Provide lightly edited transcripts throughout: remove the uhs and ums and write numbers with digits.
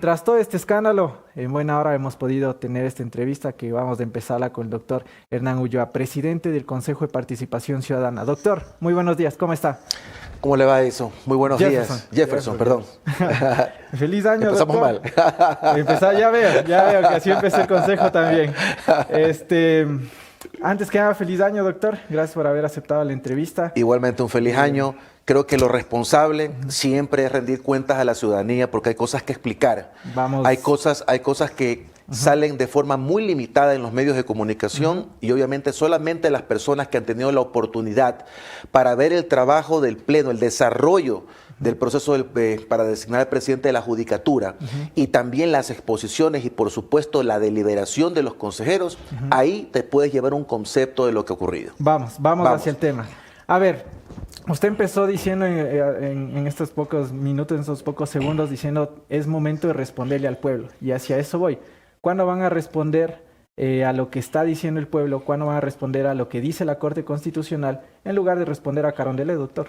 Tras todo este escándalo, en buena hora hemos podido tener esta entrevista que vamos a empezarla con el doctor Hernán Ulloa, presidente del Consejo de Participación Ciudadana. Doctor, muy buenos días, ¿cómo está? ¿Cómo le va eso? Muy buenos días. Jefferson, perdón. Feliz año, Empezamos doctor. mal. Ya veo que así empecé el consejo también. Antes que nada, feliz año, doctor. Gracias por haber aceptado la entrevista. Igualmente un feliz año. Creo que lo responsable siempre es rendir cuentas a la ciudadanía porque hay cosas que explicar. Hay cosas que salen de forma muy limitada en los medios de comunicación y obviamente solamente las personas que han tenido la oportunidad para ver el trabajo del Pleno, el desarrollo del proceso para designar al presidente de la Judicatura y también las exposiciones y por supuesto la deliberación de los consejeros, ahí te puedes llevar un concepto de lo que ha ocurrido. Vamos hacia el tema. A ver, usted empezó diciendo en estos pocos minutos, en estos pocos segundos, diciendo es momento de responderle al pueblo. Y hacia eso voy. ¿Cuándo van a responder a lo que está diciendo el pueblo? ¿Cuándo van a responder a lo que dice la Corte Constitucional en lugar de responder a Carondelet, doctor?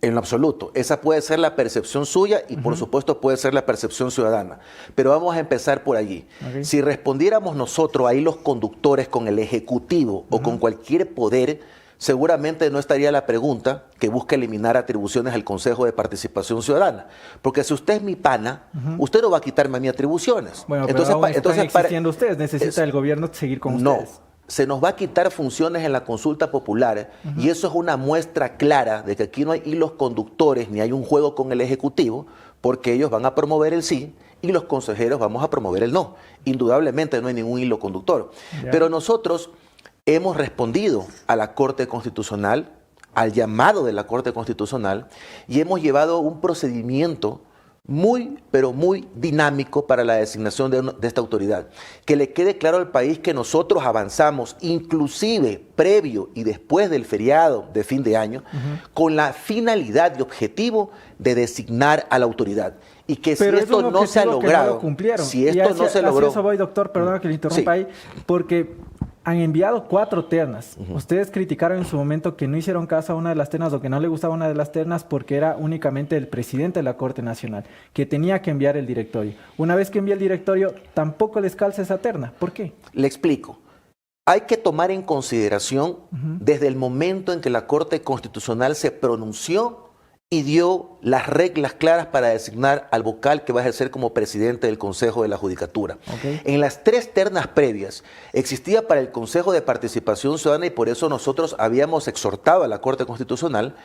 En lo absoluto. Esa puede ser la percepción suya y por supuesto puede ser la percepción ciudadana. Pero vamos a empezar por allí. Si respondiéramos nosotros ahí los conductores con el Ejecutivo o con cualquier poder, seguramente no estaría la pregunta que busca eliminar atribuciones al Consejo de Participación Ciudadana. Porque si usted es mi pana, usted no va a quitarme a mí atribuciones. Bueno, pero están existiendo ustedes. Necesita el gobierno seguir con ustedes. No. Se nos va a quitar funciones en la consulta popular y eso es una muestra clara de que aquí no hay hilos conductores ni hay un juego con el Ejecutivo porque ellos van a promover el sí y los consejeros vamos a promover el no. Indudablemente no hay ningún hilo conductor. Pero nosotros hemos respondido a la Corte Constitucional, al llamado de la Corte Constitucional y hemos llevado un procedimiento muy, pero muy dinámico para la designación de esta autoridad. Que le quede claro al país que nosotros avanzamos, inclusive previo y después del feriado de fin de año, con la finalidad y objetivo de designar a la autoridad. Y que pero si esto no se ha logrado, si esto no se logró... Hacia eso voy, doctor, perdona que le interrumpa ahí, porque han enviado 4 ternas. Ustedes criticaron en su momento que no hicieron caso a una de las ternas o que no le gustaba una de las ternas porque era únicamente el presidente de la Corte Nacional, que tenía que enviar el directorio. Una vez que envía el directorio, tampoco les calza esa terna. ¿Por qué? Le explico. Hay que tomar en consideración desde el momento en que la Corte Constitucional se pronunció y dio las reglas claras para designar al vocal que va a ejercer como presidente del Consejo de la Judicatura. En las 3 ternas previas existía para el Consejo de Participación Ciudadana y por eso nosotros habíamos exhortado a la Corte Constitucional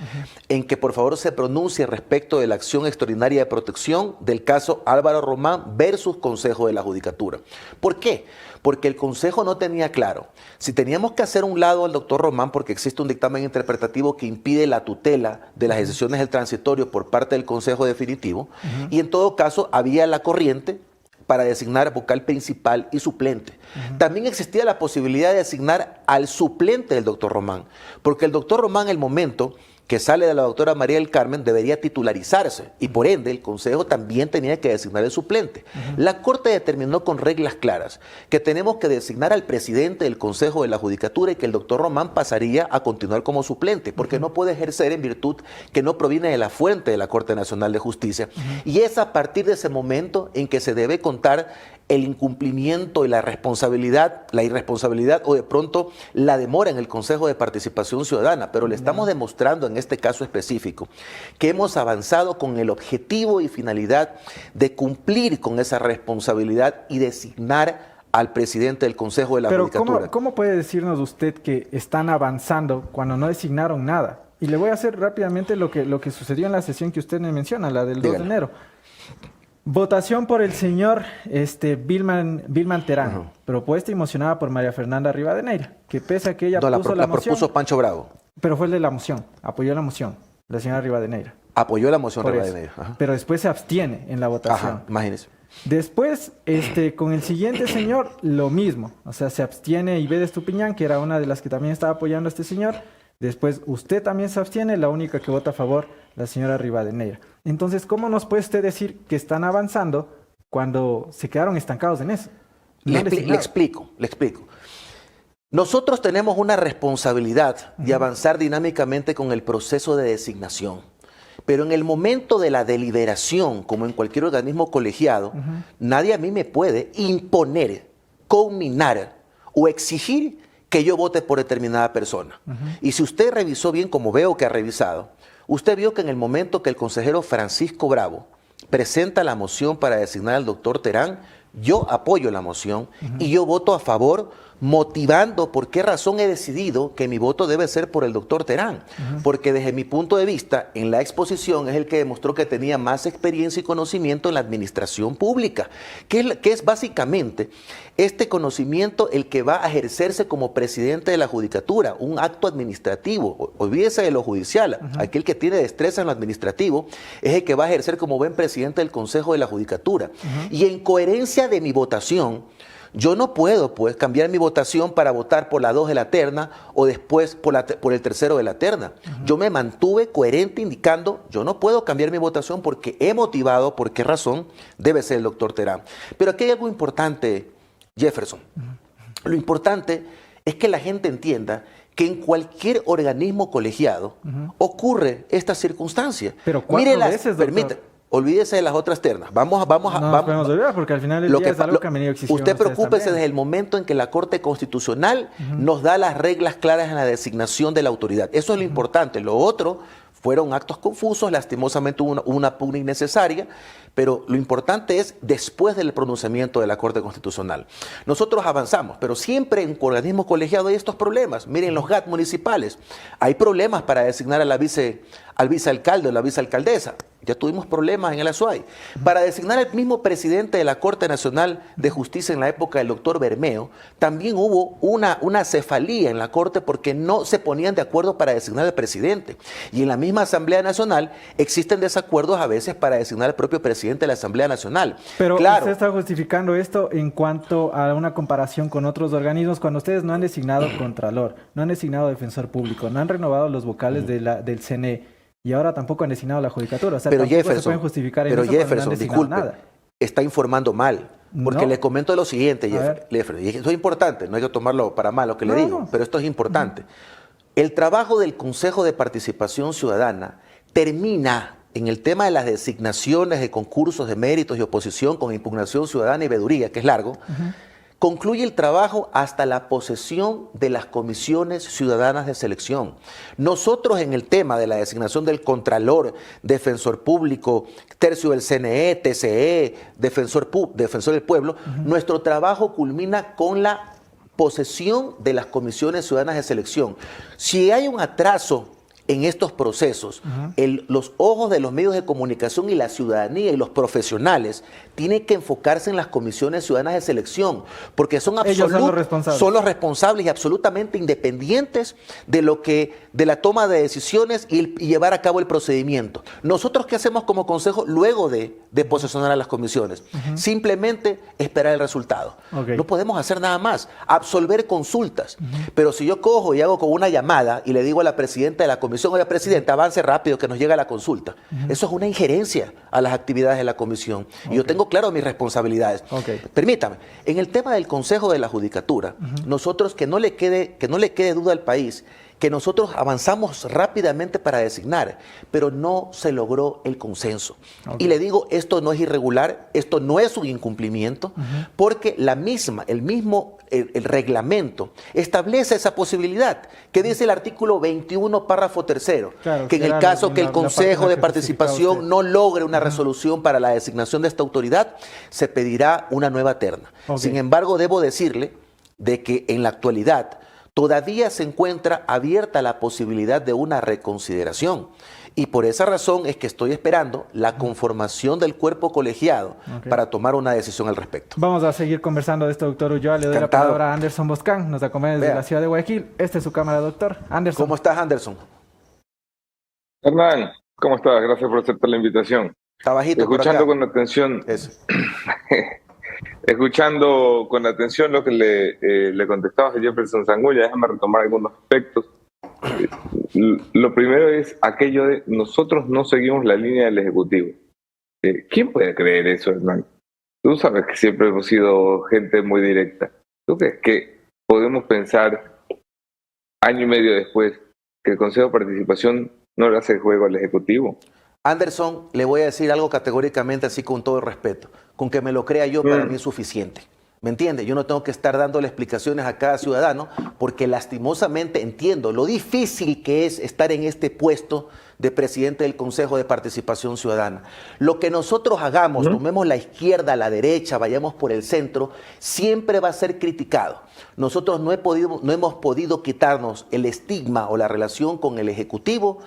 en que por favor se pronuncie respecto de la acción extraordinaria de protección del caso Álvaro Román versus Consejo de la Judicatura. ¿Por qué? Porque el Consejo no tenía claro si teníamos que hacer un lado al doctor Román porque existe un dictamen interpretativo que impide la tutela de las decisiones del transitorio por parte del Consejo Definitivo y en todo caso había la corriente para designar vocal principal y suplente. También existía la posibilidad de designar al suplente del doctor Román, porque el doctor Román en el momento que sale de la doctora María del Carmen debería titularizarse y por ende el Consejo también tenía que designar el suplente. La Corte determinó con reglas claras que tenemos que designar al presidente del Consejo de la Judicatura y que el doctor Román pasaría a continuar como suplente porque no puede ejercer en virtud que no proviene de la fuente de la Corte Nacional de Justicia. Y es a partir de ese momento en que se debe contar el incumplimiento y la irresponsabilidad o de pronto la demora en el Consejo de Participación Ciudadana, pero le estamos demostrando en este caso específico que hemos avanzado con el objetivo y finalidad de cumplir con esa responsabilidad y designar al presidente del Consejo de la Judicatura. Pero ¿cómo puede decirnos usted que están avanzando cuando no designaron nada? Y le voy a hacer rápidamente lo que sucedió en la sesión que usted me menciona, la del 2 de enero. Votación por el señor Vilman Terán, propuesta y mocionada por María Fernanda Rivadeneira, que pese a que ella puso la moción... propuso Pancho Bravo. Pero fue el de la moción, apoyó la moción, la señora Rivadeneira. Apoyó la moción Rivadeneira. Pero después se abstiene en la votación. Imagínese. Después, con el siguiente señor, lo mismo. O sea, se abstiene Ivette Estupiñán, que era una de las que también estaba apoyando a este señor. Después, usted también se abstiene, la única que vota a favor, la señora Rivadeneira. Entonces, ¿cómo nos puede usted decir que están avanzando cuando se quedaron estancados en eso? Le explico. Nosotros tenemos una responsabilidad de avanzar dinámicamente con el proceso de designación. Pero en el momento de la deliberación, como en cualquier organismo colegiado, nadie a mí me puede imponer, conminar o exigir que yo vote por determinada persona. Y si usted revisó bien, como veo que ha revisado, usted vio que en el momento que el consejero Francisco Bravo presenta la moción para designar al doctor Terán, yo apoyo la moción y yo voto a favor, motivando por qué razón he decidido que mi voto debe ser por el doctor Terán. Porque desde mi punto de vista, en la exposición es el que demostró que tenía más experiencia y conocimiento en la administración pública, que es básicamente este conocimiento el que va a ejercerse como presidente de la Judicatura, un acto administrativo. Olvídese de lo judicial, aquel que tiene destreza en lo administrativo es el que va a ejercer como buen presidente del Consejo de la Judicatura. Y en coherencia de mi votación, yo no puedo pues cambiar mi votación para votar por la 2 de la terna o después por el tercero de la terna. Yo me mantuve coherente indicando, yo no puedo cambiar mi votación porque he motivado por qué razón debe ser el doctor Terán. Pero aquí hay algo importante, Jefferson. Lo importante es que la gente entienda que en cualquier organismo colegiado ocurre esta circunstancia. Pero ¿cuántas veces, doctor? Olvídese de las otras ternas. Vamos olvidar porque al final del día es algo que han venido exigiendo. Usted preocúpese desde el momento en que la Corte Constitucional nos da las reglas claras en la designación de la autoridad. Eso es lo importante. Lo otro fueron actos confusos, lastimosamente hubo una pugna innecesaria, pero lo importante es después del pronunciamiento de la Corte Constitucional. Nosotros avanzamos, pero siempre en organismos colegiados hay estos problemas. Miren, los GAT municipales, hay problemas para designar al vicealcalde o la vicealcaldesa. Ya tuvimos problemas en el Azuay. Para designar al mismo presidente de la Corte Nacional de Justicia en la época del doctor Bermeo, también hubo una cefalía en la Corte porque no se ponían de acuerdo para designar al presidente. Y en la misma Asamblea Nacional existen desacuerdos a veces para designar al propio presidente de la Asamblea Nacional. Pero claro, usted está justificando esto en cuanto a una comparación con otros organismos cuando ustedes no han designado Contralor, no han designado Defensor Público, no han renovado los vocales del CNE. Y ahora tampoco han designado la judicatura. O sea, pero tampoco se pueden justificar en eso Jefferson, no han disculpe, nada. Está informando mal. Porque le comento lo siguiente, Jefferson, y esto es importante, no hay que tomarlo para mal lo que le digo, pero esto es importante. El trabajo del Consejo de Participación Ciudadana termina en el tema de las designaciones de concursos de méritos y oposición con impugnación ciudadana y veeduría, que es largo. Concluye el trabajo hasta la posesión de las comisiones ciudadanas de selección. Nosotros en el tema de la designación del Contralor, Defensor Público, tercio del CNE, TCE, Defensor del Pueblo, nuestro trabajo culmina con la posesión de las comisiones ciudadanas de selección. Si hay un atraso en estos procesos, los ojos de los medios de comunicación y la ciudadanía y los profesionales tienen que enfocarse en las comisiones ciudadanas de selección, porque son los responsables y absolutamente independientes de la toma de decisiones y llevar a cabo el procedimiento. Nosotros, ¿qué hacemos como consejo luego de posesionar a las comisiones? Simplemente esperar el resultado. No podemos hacer nada más, absolver consultas. Pero si yo cojo y hago con una llamada y le digo a la presidenta de la comisión, oiga, presidente, avance rápido que nos llega la consulta. Eso es una injerencia a las actividades de la comisión. Y yo tengo claro mis responsabilidades. Permítame, en el tema del Consejo de la Judicatura, nosotros, que no le quede duda al país, que nosotros avanzamos rápidamente para designar, pero no se logró el consenso. Y le digo, esto no es irregular, esto no es un incumplimiento, porque el reglamento establece esa posibilidad, que dice el artículo 21, párrafo 3º, que en el caso que el Consejo de Participación no logre una resolución para la designación de esta autoridad, se pedirá una nueva terna. Sin embargo, debo decirle de que en la actualidad todavía se encuentra abierta la posibilidad de una reconsideración. Y por esa razón es que estoy esperando la conformación del cuerpo colegiado para tomar una decisión al respecto. Vamos a seguir conversando de esto, doctor Ulloa. Le doy la palabra a Anderson Boscán, nos acompaña desde la ciudad de Guayaquil. Esta es su cámara, doctor. Anderson. ¿Cómo estás, Anderson? Hernán, ¿cómo estás? Gracias por aceptar la invitación. Está bajito. Escuchando con atención... Escuchando con atención lo que le contestaba a Jefferson Zangulla, déjame retomar algunos aspectos. Lo primero es aquello de nosotros no seguimos la línea del Ejecutivo. ¿Quién puede creer eso, Hernán? Tú sabes que siempre hemos sido gente muy directa. ¿Tú crees que podemos pensar, año y medio después, que el Consejo de Participación no le hace juego al Ejecutivo? Anderson, le voy a decir algo categóricamente así con todo el respeto. Con que me lo crea yo, para mí es suficiente. ¿Me entiende? Yo no tengo que estar dándole explicaciones a cada ciudadano porque lastimosamente entiendo lo difícil que es estar en este puesto de presidente del Consejo de Participación Ciudadana. Lo que nosotros hagamos, tomemos la izquierda, la derecha, vayamos por el centro, siempre va a ser criticado. Nosotros no hemos podido quitarnos el estigma o la relación con el Ejecutivo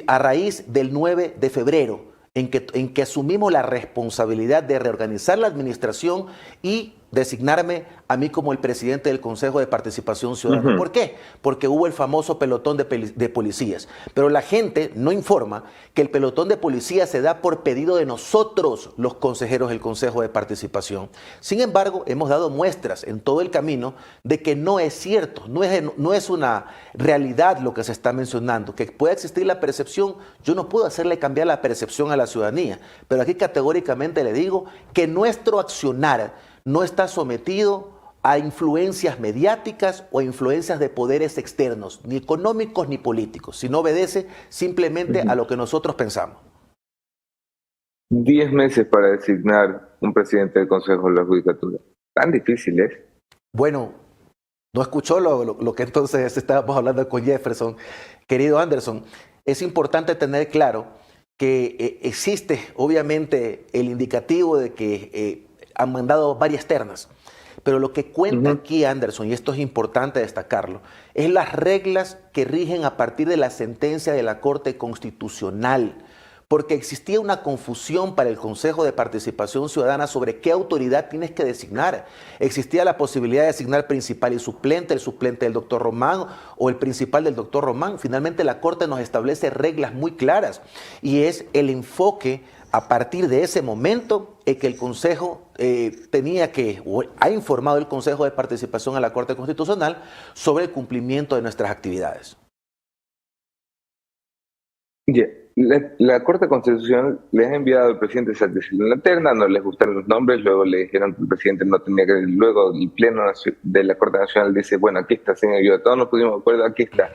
a raíz del 9 de febrero, en que asumimos la responsabilidad de reorganizar la administración y designarme a mí como el presidente del Consejo de Participación Ciudadana. ¿Por qué? Porque hubo el famoso pelotón de policías. Pero la gente no informa que el pelotón de policías se da por pedido de nosotros, los consejeros del Consejo de Participación. Sin embargo, hemos dado muestras en todo el camino de que no es cierto, no es una realidad lo que se está mencionando, que pueda existir la percepción. Yo no puedo hacerle cambiar la percepción a la ciudadanía, pero aquí categóricamente le digo que nuestro accionar no está sometido a influencias mediáticas o a influencias de poderes externos, ni económicos ni políticos, sino obedece simplemente a lo que nosotros pensamos. 10 meses para designar un presidente del Consejo de la Judicatura. ¿Tan difícil es? Bueno, no escuchó lo que entonces estábamos hablando con Jefferson. Querido Anderson, es importante tener claro que existe obviamente el indicativo de que han mandado varias ternas, pero lo que cuenta aquí, Anderson, y esto es importante destacarlo, es las reglas que rigen a partir de la sentencia de la Corte Constitucional, porque existía una confusión para el Consejo de Participación Ciudadana sobre qué autoridad tienes que designar. Existía la posibilidad de designar principal y suplente, el suplente del doctor Román o el principal del doctor Román. Finalmente la Corte nos establece reglas muy claras y es el enfoque a partir de ese momento en que el Consejo ha informado el Consejo de Participación a la Corte Constitucional sobre el cumplimiento de nuestras actividades. La Corte Constitucional les ha enviado al presidente Santillan la terna, no les gustaron los nombres, luego le dijeron que el presidente no tenía que, luego el Pleno de la Corte Nacional dice, bueno, aquí está, señor, yo todos nos pusimos de acuerdo, aquí está.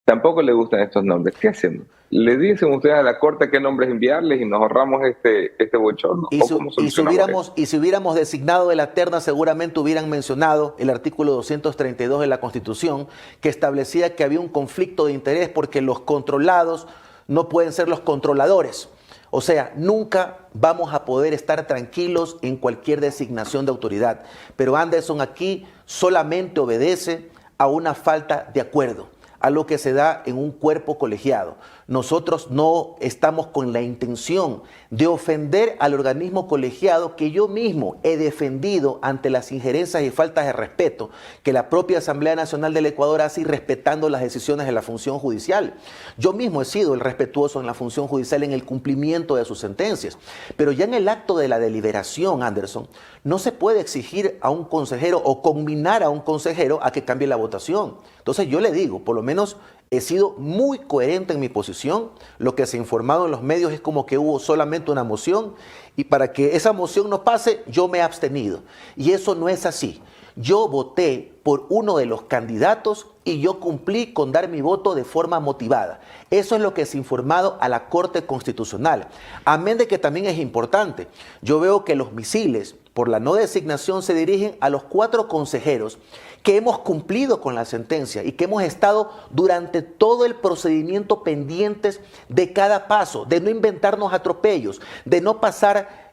Tampoco le gustan estos nombres. ¿Qué hacemos? ¿Le dicen ustedes a la Corte qué nombres enviarles y nos ahorramos este bochorno? Y si hubiéramos designado de la terna, seguramente hubieran mencionado el artículo 232 de la Constitución, que establecía que había un conflicto de interés porque los controlados no pueden ser los controladores. O sea, nunca vamos a poder estar tranquilos en cualquier designación de autoridad. Pero Anderson aquí solamente obedece a una falta de acuerdo, a lo que se da en un cuerpo colegiado. Nosotros no estamos con la intención de ofender al organismo colegiado que yo mismo he defendido ante las injerencias y faltas de respeto que la propia Asamblea Nacional del Ecuador hace respetando las decisiones de la función judicial. Yo mismo he sido el respetuoso en la función judicial en el cumplimiento de sus sentencias. Pero ya en el acto de la deliberación, Anderson, no se puede exigir a un consejero o combinar a un consejero a que cambie la votación. Entonces yo le digo, por lo menos he sido muy coherente en mi posición. Lo que se ha informado en los medios es como que hubo solamente una moción y para que esa moción no pase, yo me he abstenido. Y eso no es así. Yo voté por uno de los candidatos y yo cumplí con dar mi voto de forma motivada. Eso es lo que se ha informado a la Corte Constitucional. Amén de que también es importante. Yo veo que los misiles por la no designación se dirigen a los 4 consejeros que hemos cumplido con la sentencia y que hemos estado durante todo el procedimiento pendientes de cada paso, de no inventarnos atropellos, de no pasar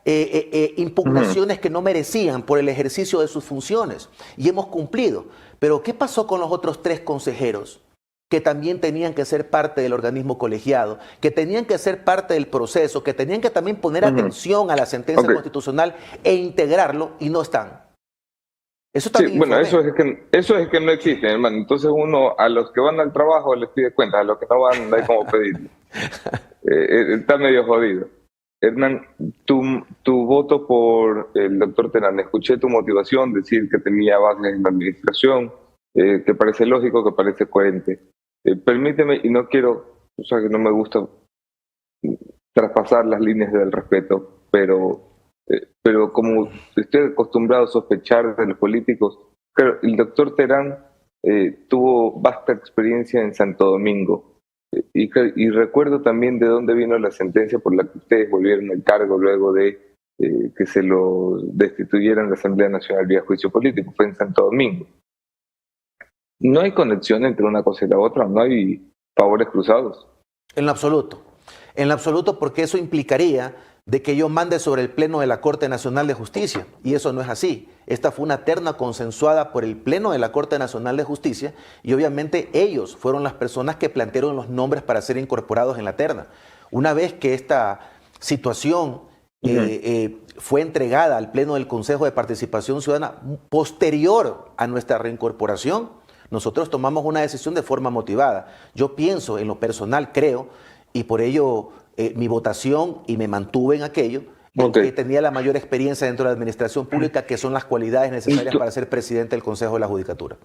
impugnaciones que no merecían por el ejercicio de sus funciones. Y hemos cumplido. Pero ¿qué pasó con los otros 3 consejeros? Que también tenían que ser parte del organismo colegiado, que tenían que ser parte del proceso, que tenían que también poner atención a la sentencia constitucional e integrarlo, y no están. Eso también bueno, eso es que no existe, hermano. Entonces uno, a los que van al trabajo les pide cuentas, a los que no van no hay como pedirle. Está medio jodido. Hernán, tu voto por el doctor Terán, escuché tu motivación, decir que tenía bases en la administración, que parece lógico, que parece coherente. Permíteme, y no quiero, o sea que no me gusta traspasar las líneas del respeto, pero como estoy acostumbrado a sospechar de los políticos, claro, el doctor Terán tuvo vasta experiencia en Santo Domingo. Y recuerdo también de dónde vino la sentencia por la que ustedes volvieron al cargo luego de que se lo destituyeran la Asamblea Nacional vía juicio político. Fue en Santo Domingo. No hay conexión entre una cosa y la otra, no hay favores cruzados. En lo absoluto, porque eso implicaría de que yo mande sobre el Pleno de la Corte Nacional de Justicia, y eso no es así. Esta fue una terna consensuada por el Pleno de la Corte Nacional de Justicia, y obviamente ellos fueron las personas que plantearon los nombres para ser incorporados en la terna. Una vez que esta situación fue entregada al Pleno del Consejo de Participación Ciudadana posterior a nuestra reincorporación, nosotros tomamos una decisión de forma motivada. Yo pienso, en lo personal, creo, y por ello mi votación, y me mantuve en aquello, que tenía la mayor experiencia dentro de la administración pública, que son las cualidades necesarias para ser presidente del Consejo de la Judicatura.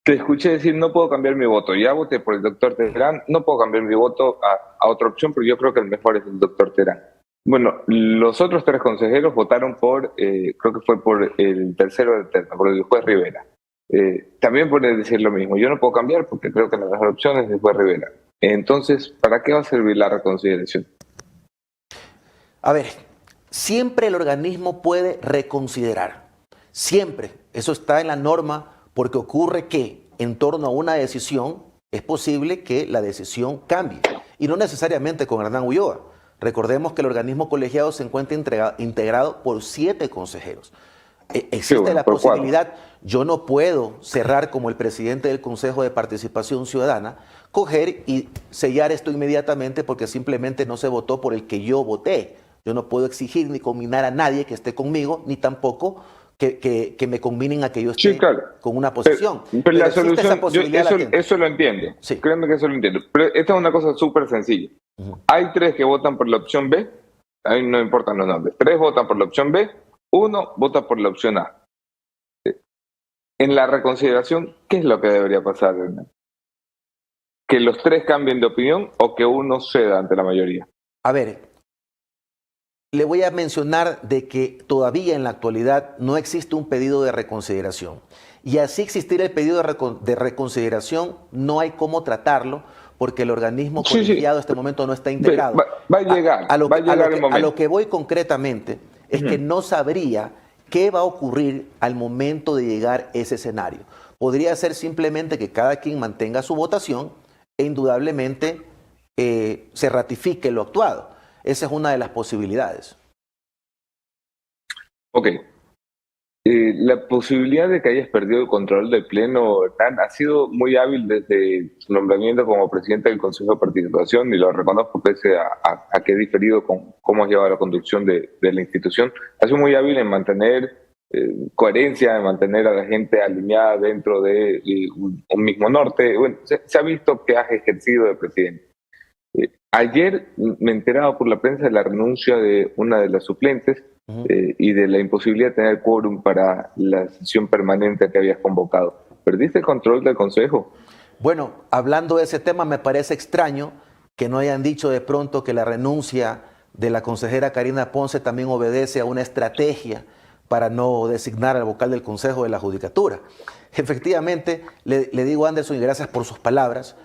Te escuché decir, no puedo cambiar mi voto. Ya voté por el doctor Terán, no puedo cambiar mi voto a otra opción, pero yo creo que el mejor es el doctor Terán. Bueno, los otros 3 consejeros votaron por, creo que fue por el tercero de terna, por el juez Rivera. También puede decir lo mismo. Yo no puedo cambiar porque creo que la mejor opción es el juez Rivera. Entonces, ¿para qué va a servir la reconsideración? A ver, siempre el organismo puede reconsiderar. Siempre. Eso está en la norma, porque ocurre que en torno a una decisión es posible que la decisión cambie. Y no necesariamente con Hernán Ulloa. Recordemos que el organismo colegiado se encuentra integrado por 7 consejeros. Existe la posibilidad, yo no puedo cerrar como el presidente del Consejo de Participación Ciudadana, coger y sellar esto inmediatamente porque simplemente no se votó por el que yo voté. Yo no puedo exigir ni combinar a nadie que esté conmigo, ni tampoco que me combinen a que yo esté con una posición. Pero la solución, eso lo entiendo. Sí. Créeme que eso lo entiendo. Pero esta es una cosa súper sencilla. Hay 3 que votan por la opción B, a mí no importan los nombres. 3 votan por la opción B, 1 vota por la opción A. En la reconsideración, ¿qué es lo que debería pasar, Hernán? ¿Que los 3 cambien de opinión o que uno ceda ante la mayoría? A ver, le voy a mencionar de que todavía en la actualidad no existe un pedido de reconsideración. Y así existir el pedido de reconsideración, no hay cómo tratarlo porque el organismo colegiado en este momento no está integrado. Va a llegar, el momento. A lo que voy concretamente es que no sabría qué va a ocurrir al momento de llegar ese escenario. Podría ser simplemente que cada quien mantenga su votación e indudablemente se ratifique lo actuado. Esa es una de las posibilidades. Ok. La posibilidad de que hayas perdido el control del Pleno, Hernán, ha sido muy hábil desde su nombramiento como presidente del Consejo de Participación, y lo reconozco pese a que he diferido con cómo has llevado la conducción de la institución. Ha sido muy hábil en mantener coherencia, en mantener a la gente alineada dentro de un mismo norte. Bueno, se ha visto que has ejercido de presidente. Ayer me enteraba por la prensa de la renuncia de una de las suplentes y de la imposibilidad de tener quórum para la sesión permanente que habías convocado. ¿Perdiste el control del Consejo? Bueno, hablando de ese tema, me parece extraño que no hayan dicho de pronto que la renuncia de la consejera Karina Ponce también obedece a una estrategia para no designar al vocal del Consejo de la Judicatura. Efectivamente, le digo a Anderson, y gracias por sus palabras,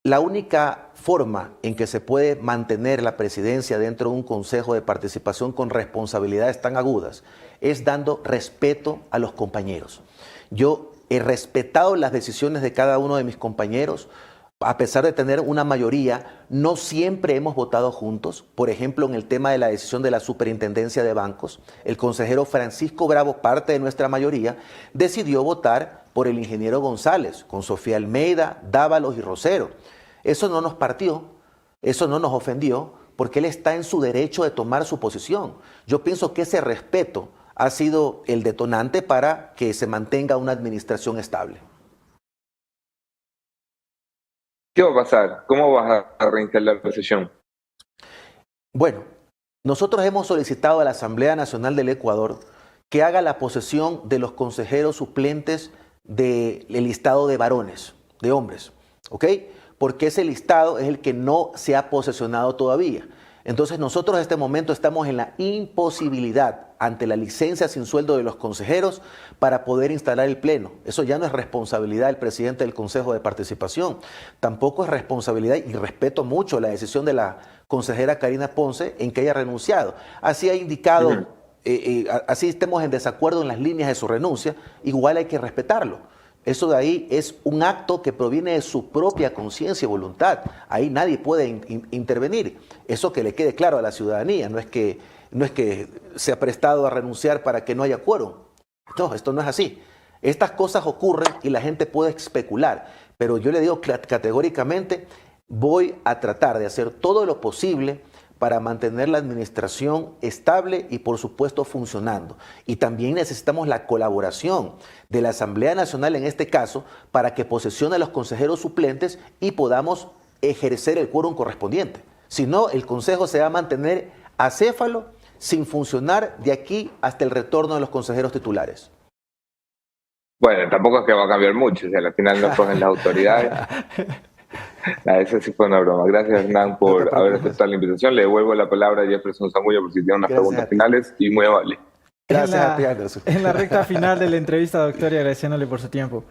la única forma en que se puede mantener la presidencia dentro de un consejo de participación con responsabilidades tan agudas es dando respeto a los compañeros. Yo he respetado las decisiones de cada uno de mis compañeros, a pesar de tener una mayoría. No siempre hemos votado juntos. Por ejemplo, en el tema de la decisión de la superintendencia de bancos, el consejero Francisco Bravo, parte de nuestra mayoría, decidió votar por el ingeniero González, con Sofía Almeida, Dávalos y Rosero. Eso no nos partió, eso no nos ofendió, porque él está en su derecho de tomar su posición. Yo pienso que ese respeto ha sido el detonante para que se mantenga una administración estable. ¿Qué va a pasar? ¿Cómo vas a reinstalar la sesión? Bueno, nosotros hemos solicitado a la Asamblea Nacional del Ecuador que haga la posesión de los consejeros suplentes del listado de varones, de hombres, ¿ok? Porque ese listado es el que no se ha posesionado todavía. Entonces nosotros en este momento estamos en la imposibilidad ante la licencia sin sueldo de los consejeros para poder instalar el pleno. Eso ya no es responsabilidad del presidente del Consejo de Participación, tampoco es responsabilidad, y respeto mucho la decisión de la consejera Karina Ponce en que haya renunciado. Así ha indicado, así estemos en desacuerdo en las líneas de su renuncia, igual hay que respetarlo. Eso de ahí es un acto que proviene de su propia conciencia y voluntad. Ahí nadie puede intervenir. Eso que le quede claro a la ciudadanía. No es que se ha prestado a renunciar para que no haya quórum. No, esto no es así. Estas cosas ocurren y la gente puede especular. Pero yo le digo categóricamente, voy a tratar de hacer todo lo posible para mantener la administración estable y, por supuesto, funcionando. Y también necesitamos la colaboración de la Asamblea Nacional, en este caso, para que posesione a los consejeros suplentes y podamos ejercer el quórum correspondiente. Si no, el Consejo se va a mantener acéfalo, sin funcionar de aquí hasta el retorno de los consejeros titulares. Bueno, tampoco es que va a cambiar mucho, si al final no cogen las autoridades. Esa sí fue una broma. Gracias, Hernán, por haber aceptado la invitación. Le devuelvo la palabra a Jefferson Sangulla por si tiene unas preguntas finales, y muy amable. Gracias a ti, Anderson. En la recta final de la entrevista, doctor, y agradeciéndole por su tiempo.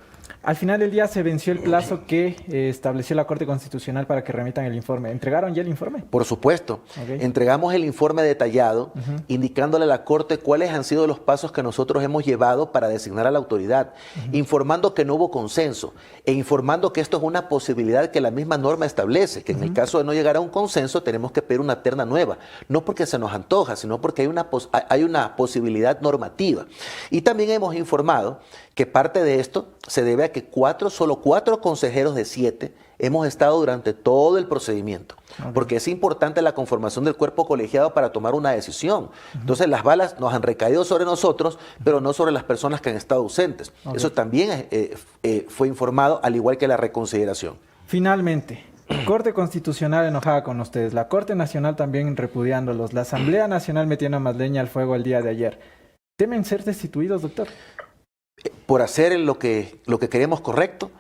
Al final del día se venció el plazo que estableció la Corte Constitucional para que remitan el informe. ¿Entregaron ya el informe? Por supuesto. Okay. Entregamos el informe detallado, indicándole a la Corte cuáles han sido los pasos que nosotros hemos llevado para designar a la autoridad, informando que no hubo consenso e informando que esto es una posibilidad que la misma norma establece, que en el caso de no llegar a un consenso tenemos que pedir una terna nueva, no porque se nos antoja, sino porque hay una posibilidad normativa. Y también hemos informado que parte de esto se debe a que solo 4 consejeros de 7 hemos estado durante todo el procedimiento, porque es importante la conformación del cuerpo colegiado para tomar una decisión. Entonces las balas nos han recaído sobre nosotros, pero no sobre las personas que han estado ausentes. Eso también fue informado, al igual que la reconsideración. Finalmente, Corte Constitucional enojada con ustedes, la Corte Nacional también repudiándolos, la Asamblea Nacional metiendo más leña al fuego el día de ayer. ¿Temen ser destituidos, doctor? Por hacer lo que queremos correcto,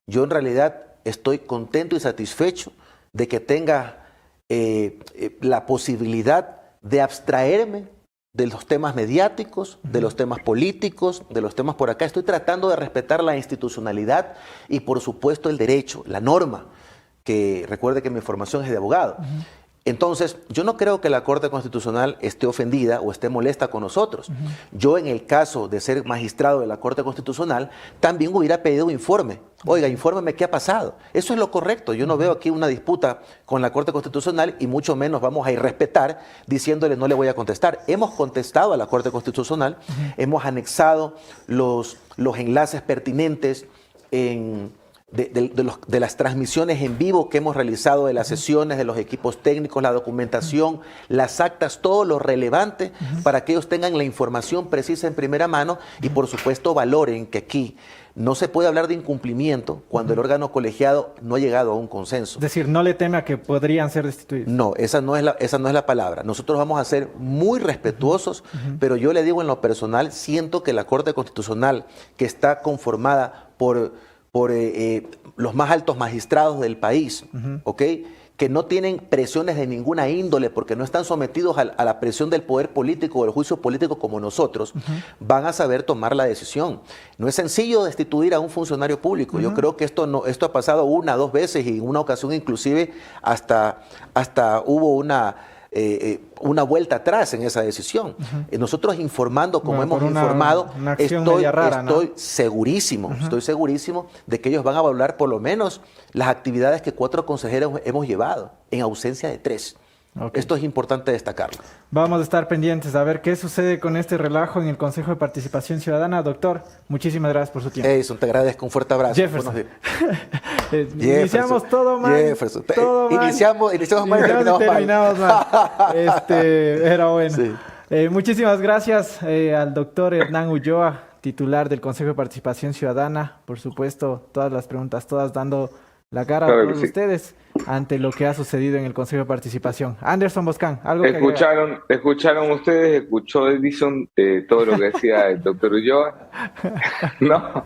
yo en realidad estoy contento y satisfecho de que tenga la posibilidad de abstraerme de los temas mediáticos, de los temas políticos, de los temas por acá. Estoy tratando de respetar la institucionalidad y, por supuesto, el derecho, la norma, que recuerde que mi formación es de abogado. Entonces, yo no creo que la Corte Constitucional esté ofendida o esté molesta con nosotros. Yo, en el caso de ser magistrado de la Corte Constitucional, también hubiera pedido un informe. Oiga, infórmeme qué ha pasado. Eso es lo correcto. Yo no veo aquí una disputa con la Corte Constitucional y mucho menos vamos a irrespetar diciéndole no le voy a contestar. Hemos contestado a la Corte Constitucional, hemos anexado los enlaces pertinentes de las transmisiones en vivo que hemos realizado, de las sesiones, de los equipos técnicos, la documentación, las actas, todo lo relevante para que ellos tengan la información precisa en primera mano y, por supuesto, valoren que aquí no se puede hablar de incumplimiento cuando el órgano colegiado no ha llegado a un consenso. Es decir, no le teme a que podrían ser destituidos. No, esa no es la palabra. Nosotros vamos a ser muy respetuosos, pero yo le digo en lo personal, siento que la Corte Constitucional, que está conformada por los más altos magistrados del país, que no tienen presiones de ninguna índole porque no están sometidos a la presión del poder político o del juicio político como nosotros, van a saber tomar la decisión. No es sencillo destituir a un funcionario público. Yo creo que esto ha pasado 1 o 2 veces y en una ocasión inclusive hasta hubo una vuelta atrás en esa decisión. Nosotros informando como hemos informado, estoy segurísimo de que ellos van a valorar por lo menos las actividades que 4 consejeros hemos llevado en ausencia de 3. Esto es importante destacarlo. Vamos a estar pendientes a ver qué sucede con este relajo en el Consejo de Participación Ciudadana. Doctor, muchísimas gracias por su tiempo. Edison, te agradezco. Un fuerte abrazo. Jefferson. Iniciamos todo mal. Jefferson. Todo mal. Iniciamos mal y terminamos mal. Era bueno. Sí. Muchísimas gracias al doctor Hernán Ulloa, titular del Consejo de Participación Ciudadana. Por supuesto, todas las preguntas, todas dando la cara a todos ustedes ante lo que ha sucedido en el Consejo de Participación. Anderson Boscan, algo que ¿Escucharon ustedes? ¿Escuchó Edison todo lo que decía el doctor Ulloa? No.